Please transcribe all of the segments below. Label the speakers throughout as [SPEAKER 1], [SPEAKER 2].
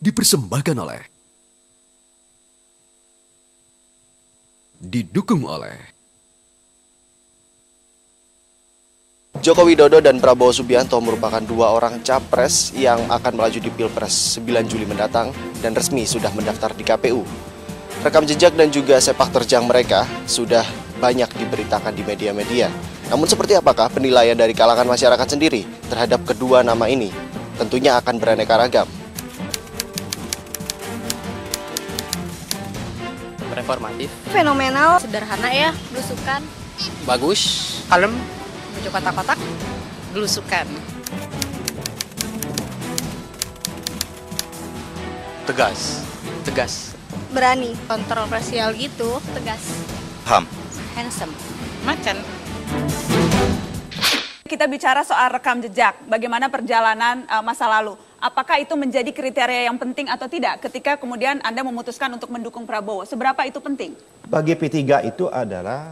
[SPEAKER 1] dipersembahkan oleh, didukung oleh
[SPEAKER 2] Joko Widodo dan Prabowo Subianto merupakan dua orang capres yang akan melaju di Pilpres 9 Juli mendatang dan resmi sudah mendaftar di KPU. Rekam jejak dan juga sepak terjang mereka sudah banyak diberitakan di media-media. Namun seperti apakah penilaian dari kalangan masyarakat sendiri terhadap kedua nama ini? Tentunya akan beraneka ragam.
[SPEAKER 3] Reformatif,
[SPEAKER 4] Fenomenal,
[SPEAKER 5] Sederhana ya, belusukan,
[SPEAKER 3] bagus, kalem,
[SPEAKER 5] baju kotak-kotak, belusukan.
[SPEAKER 3] tegas,
[SPEAKER 4] berani,
[SPEAKER 5] Kontroversial gitu, tegas,
[SPEAKER 6] Ham.
[SPEAKER 5] handsome, macan.
[SPEAKER 7] Kita bicara soal rekam jejak, bagaimana perjalanan masa lalu. Apakah itu menjadi kriteria yang penting atau tidak ketika kemudian Anda memutuskan untuk mendukung Prabowo? Seberapa itu penting?
[SPEAKER 8] Bagi P3 itu adalah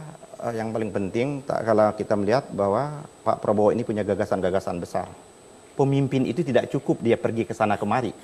[SPEAKER 8] yang paling penting kalau kita melihat bahwa Pak Prabowo ini punya gagasan-gagasan besar. Pemimpin itu tidak cukup dia pergi ke sana kemari.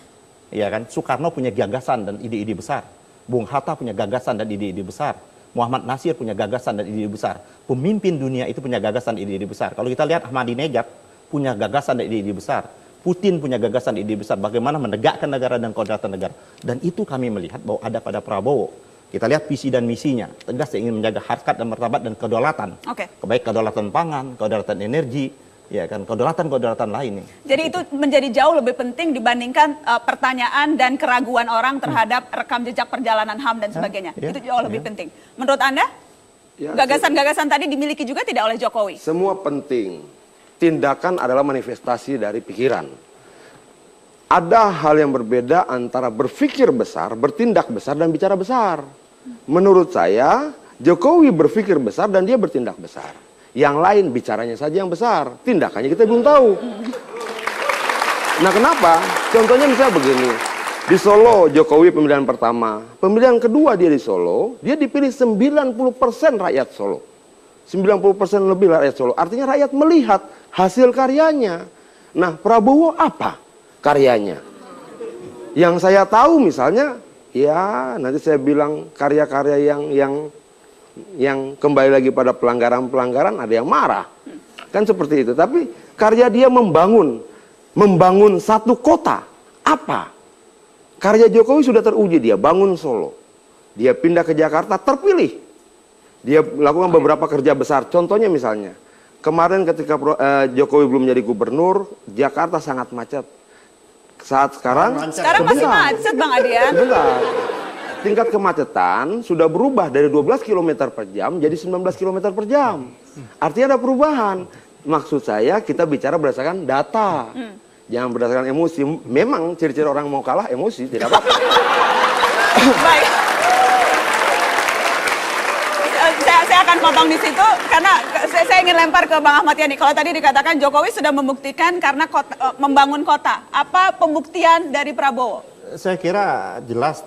[SPEAKER 8] Ya kan? Soekarno punya gagasan dan ide-ide besar. Bung Hatta punya gagasan dan ide-ide besar. Muhammad Nasir punya gagasan dan ide-ide besar. Pemimpin dunia itu punya gagasan dan ide-ide besar. Kalau kita lihat Ahmadinejad punya gagasan dan ide-ide besar. Putin punya gagasan dan ide besar bagaimana menegakkan negara dan kedaulatan negara. Dan itu kami melihat bahwa ada pada Prabowo. Kita lihat visi dan misinya. Tegas ingin menjaga harkat dan martabat dan kedaulatan. Baik kedaulatan pangan, kedaulatan energi, ya kan, kedaulatan lain.
[SPEAKER 7] Jadi itu menjadi jauh lebih penting dibandingkan pertanyaan dan keraguan orang terhadap rekam jejak perjalanan HAM dan sebagainya. Itu jauh lebih penting. Menurut Anda, gagasan-gagasan tadi dimiliki juga tidak oleh Jokowi?
[SPEAKER 9] Semua penting. Tindakan adalah manifestasi dari pikiran. Ada hal yang berbeda antara berpikir besar, bertindak besar, dan bicara besar. Menurut saya, Jokowi berpikir besar dan dia bertindak besar. Yang lain bicaranya saja yang besar, tindakannya kita belum tahu. Nah kenapa? Contohnya misalnya begini, di Solo Jokowi pemilihan pertama, pemilihan kedua dia di Solo, dia dipilih 90% rakyat Solo. 90% lebih rakyat Solo, artinya rakyat melihat hasil karyanya. Nah Prabowo apa karyanya? Yang saya tahu misalnya, ya nanti saya bilang karya-karya yang kembali lagi pada pelanggaran-pelanggaran, ada yang marah. Kan seperti itu. Tapi karya dia membangun satu kota. Apa? Karya Jokowi sudah teruji, dia bangun Solo. Dia pindah ke Jakarta, terpilih. Dia lakukan beberapa kerja besar. Contohnya misalnya, kemarin ketika Jokowi belum jadi gubernur, Jakarta sangat macet. Saat sekarang
[SPEAKER 7] masih macet, Bang Adian.
[SPEAKER 9] Sebentar. Tingkat kemacetan sudah berubah dari 12 km per jam jadi 19 km per jam. Artinya ada perubahan. Maksud saya kita bicara berdasarkan data. Jangan berdasarkan emosi. Memang ciri-ciri orang mau kalah emosi, tidak apa-apa.
[SPEAKER 7] Baik. Saya akan potong di situ karena saya ingin lempar ke Bang Ahmad Yani. Kalau tadi dikatakan Jokowi sudah membuktikan karena membangun kota. Apa pembuktian dari Prabowo?
[SPEAKER 8] Saya kira jelas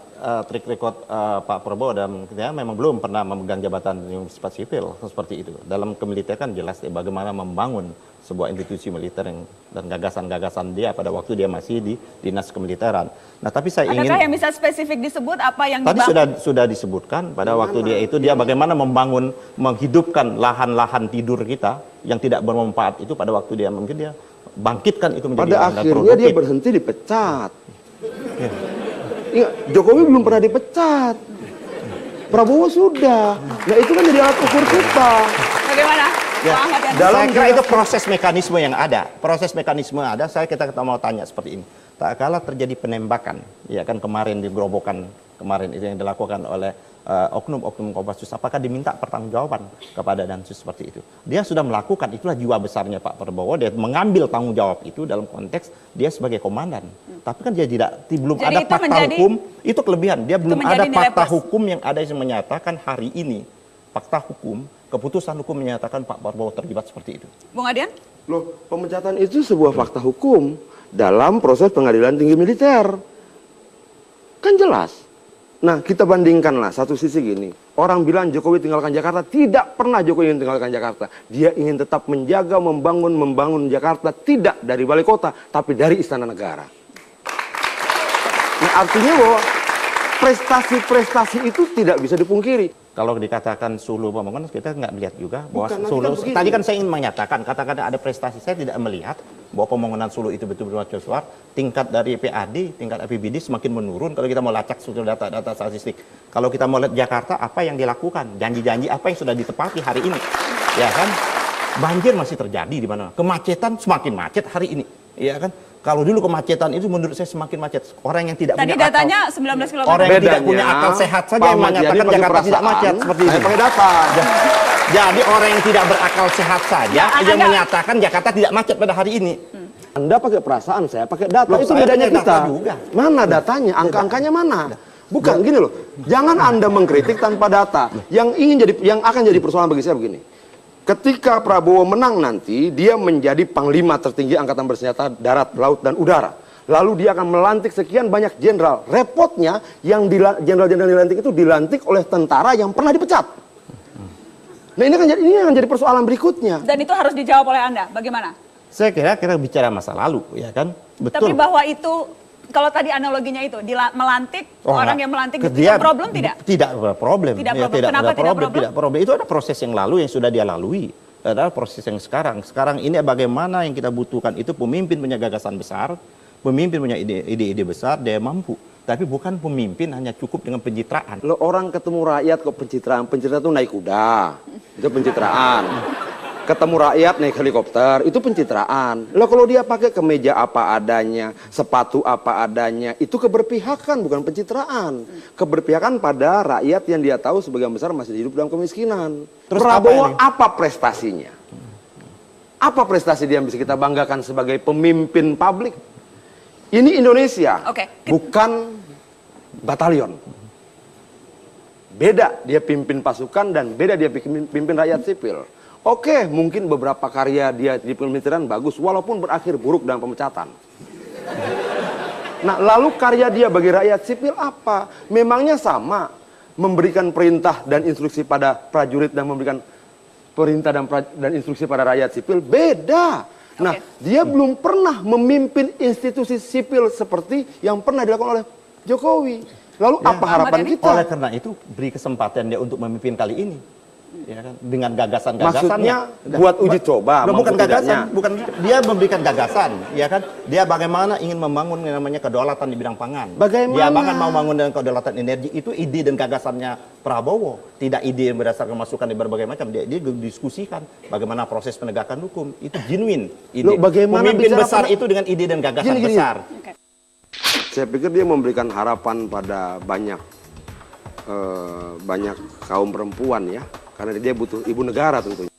[SPEAKER 8] trik record Pak Prabowo dan dia memang belum pernah memegang jabatan yang bersifat sipil seperti itu. Dalam kemiliteran jelas bagaimana membangun sebuah institusi militer dan gagasan-gagasan dia pada waktu dia masih di dinas kemiliteran. Nah, tapi saya ingin.
[SPEAKER 7] Adakah yang bisa spesifik disebut apa yang
[SPEAKER 8] tadi sudah disebutkan pada waktu dia bagaimana menghidupkan lahan-lahan tidur kita yang tidak bermanfaat itu pada waktu dia mungkin dia bangkitkan itu menjadi
[SPEAKER 9] pada akhirnya dia berhenti dipecat. Jokowi belum pernah dipecat. Prabowo sudah. Nah itu kan jadi alat ukur kita.
[SPEAKER 7] Bagaimana?
[SPEAKER 8] Ya, saya kira itu proses mekanisme yang ada. Proses mekanisme ada, kita mau tanya seperti ini. Tak kala terjadi penembakan, ya kan kemarin di Gerobokan kemarin itu yang dilakukan oleh oknum-oknum Kopassus, apakah diminta pertanggungjawaban kepada Densus seperti itu? Dia sudah melakukan, itulah jiwa besarnya Pak Prabowo, dia mengambil tanggung jawab itu dalam konteks dia sebagai komandan. Tapi kan dia belum ada fakta hukum, itu kelebihan. Dia belum ada fakta hukum yang ada yang menyatakan hari ini, fakta hukum, keputusan hukum menyatakan Pak Prabowo terlibat seperti itu.
[SPEAKER 7] Bung Adian?
[SPEAKER 9] Loh, pemecatan itu sebuah fakta hukum dalam proses pengadilan tinggi militer. Kan jelas. Nah, kita bandingkanlah satu sisi gini. Orang bilang Jokowi tinggalkan Jakarta, tidak pernah Jokowi ingin tinggalkan Jakarta. Dia ingin tetap menjaga, membangun Jakarta tidak dari balai kota, tapi dari istana negara. Nah, artinya bahwa prestasi-prestasi itu tidak bisa dipungkiri.
[SPEAKER 8] Kalau dikatakan Sulu pembangunan, kita nggak melihat juga bahwa
[SPEAKER 9] Bukan, nanti
[SPEAKER 8] Sulu.
[SPEAKER 9] kan begini.
[SPEAKER 8] Tadi kan saya ingin menyatakan, katakan ada prestasi, saya tidak melihat bahwa pembangunan Sulu itu betul-betul mercusuar. Tingkat dari PAD, tingkat APBD semakin menurun. Kalau kita mau lacak sudah data-data statistik. Kalau kita mau lihat Jakarta, apa yang dilakukan, janji-janji apa yang sudah ditepati hari ini, ya kan? Banjir masih terjadi di mana? Kemacetan semakin macet hari ini, ya kan? Kalau dulu kemacetan itu menurut saya semakin macet. Orang yang tidak
[SPEAKER 7] Tadi
[SPEAKER 8] punya
[SPEAKER 7] datanya
[SPEAKER 8] akal,
[SPEAKER 7] 19 km.
[SPEAKER 8] orang yang tidak
[SPEAKER 9] Bedanya,
[SPEAKER 8] punya akal sehat saja
[SPEAKER 9] Pak
[SPEAKER 8] yang
[SPEAKER 9] Ahmad Yani
[SPEAKER 8] menyatakan
[SPEAKER 9] pakai
[SPEAKER 8] Jakarta tidak
[SPEAKER 9] perasaan,
[SPEAKER 8] macet seperti
[SPEAKER 9] saya
[SPEAKER 8] ini.
[SPEAKER 9] pakai data.
[SPEAKER 8] Jadi orang yang tidak berakal sehat saja
[SPEAKER 7] Ya,
[SPEAKER 8] yang
[SPEAKER 7] Anda-
[SPEAKER 8] menyatakan Jakarta tidak macet pada hari ini.
[SPEAKER 9] Anda pakai perasaan, saya pakai data.
[SPEAKER 8] Loh,
[SPEAKER 9] Itu
[SPEAKER 8] saya
[SPEAKER 9] bedanya
[SPEAKER 8] pakai
[SPEAKER 9] kita.
[SPEAKER 8] data juga.
[SPEAKER 9] Mana datanya? Angka-angkanya mana? Bukan gini loh. Jangan Anda mengkritik tanpa data. Yang akan jadi persoalan bagi saya begini. Ketika Prabowo menang nanti, dia menjadi panglima tertinggi angkatan bersenjata darat, laut dan udara. Lalu dia akan melantik sekian banyak jenderal. Repotnya yang jenderal-jenderal dilantik itu dilantik oleh tentara yang pernah dipecat. Nah ini akan jadi persoalan berikutnya.
[SPEAKER 7] Dan itu harus dijawab oleh Anda. Bagaimana?
[SPEAKER 8] Saya kira kita bicara masa lalu, ya kan? Betul.
[SPEAKER 7] Tapi bahwa itu, kalau tadi analoginya itu, melantik, orang yang melantik itu
[SPEAKER 8] dia
[SPEAKER 7] problem tidak?
[SPEAKER 8] Tidak problem.
[SPEAKER 7] Tidak
[SPEAKER 8] Ya,
[SPEAKER 7] problem. Kenapa
[SPEAKER 8] ada
[SPEAKER 7] tidak problem?
[SPEAKER 8] Tidak problem. Itu ada proses yang lalu yang sudah dia lalui. Adalah proses yang sekarang. Sekarang ini bagaimana yang kita butuhkan itu pemimpin punya gagasan besar, pemimpin punya ide-ide besar, dia mampu. Tapi bukan pemimpin hanya cukup dengan pencitraan.
[SPEAKER 9] Lo orang ketemu rakyat kok pencitraan. Pencitraan itu naik kuda. Itu pencitraan. Ketemu rakyat naik helikopter, itu pencitraan. Lo kalau dia pakai kemeja apa adanya, sepatu apa adanya, itu keberpihakan bukan pencitraan. Keberpihakan pada rakyat yang dia tahu sebagian besar masih hidup dalam kemiskinan.
[SPEAKER 8] Terus
[SPEAKER 9] Prabowo
[SPEAKER 8] apa ini?
[SPEAKER 9] apa prestasinya? Apa prestasi dia yang bisa kita banggakan sebagai pemimpin publik? Ini Indonesia,
[SPEAKER 7] Oke.
[SPEAKER 9] bukan batalion. Beda dia pimpin pasukan dan beda dia pimpin rakyat sipil. Oke, mungkin beberapa karya dia di pemerintahan bagus, walaupun berakhir buruk dalam pemecatan. Nah, lalu karya dia bagi rakyat sipil apa? Memangnya sama memberikan perintah dan instruksi pada prajurit dan memberikan perintah dan instruksi pada rakyat sipil? Beda. Nah, dia belum pernah memimpin institusi sipil seperti yang pernah dilakukan oleh Jokowi. Lalu apa harapan kita?
[SPEAKER 8] Oleh karena itu beri kesempatan dia untuk memimpin kali ini. Ya kan? Dengan gagasan-gagasannya.
[SPEAKER 9] Maksudnya buat uji coba,
[SPEAKER 8] Bukan
[SPEAKER 9] mampu
[SPEAKER 8] gagasan,
[SPEAKER 9] tidaknya.
[SPEAKER 8] bukan dia memberikan gagasan, ya kan? Dia bagaimana ingin membangun yang namanya kedaulatan di bidang pangan.
[SPEAKER 9] Bagaimana?
[SPEAKER 8] Dia bahkan mau bangun dengan kedaulatan energi, itu ide dan gagasannya Prabowo, tidak ide yang berdasarkan masukan dari berbagai macam. Dia diskusikan bagaimana proses penegakan hukum, itu genuine ide.
[SPEAKER 9] Loh, bagaimana
[SPEAKER 8] Pemimpin
[SPEAKER 9] bicara
[SPEAKER 8] besar itu dengan ide dan gagasan
[SPEAKER 9] Gini.
[SPEAKER 8] besar.
[SPEAKER 9] Saya pikir dia memberikan harapan pada banyak kaum perempuan ya, karena dia butuh ibu negara tentunya.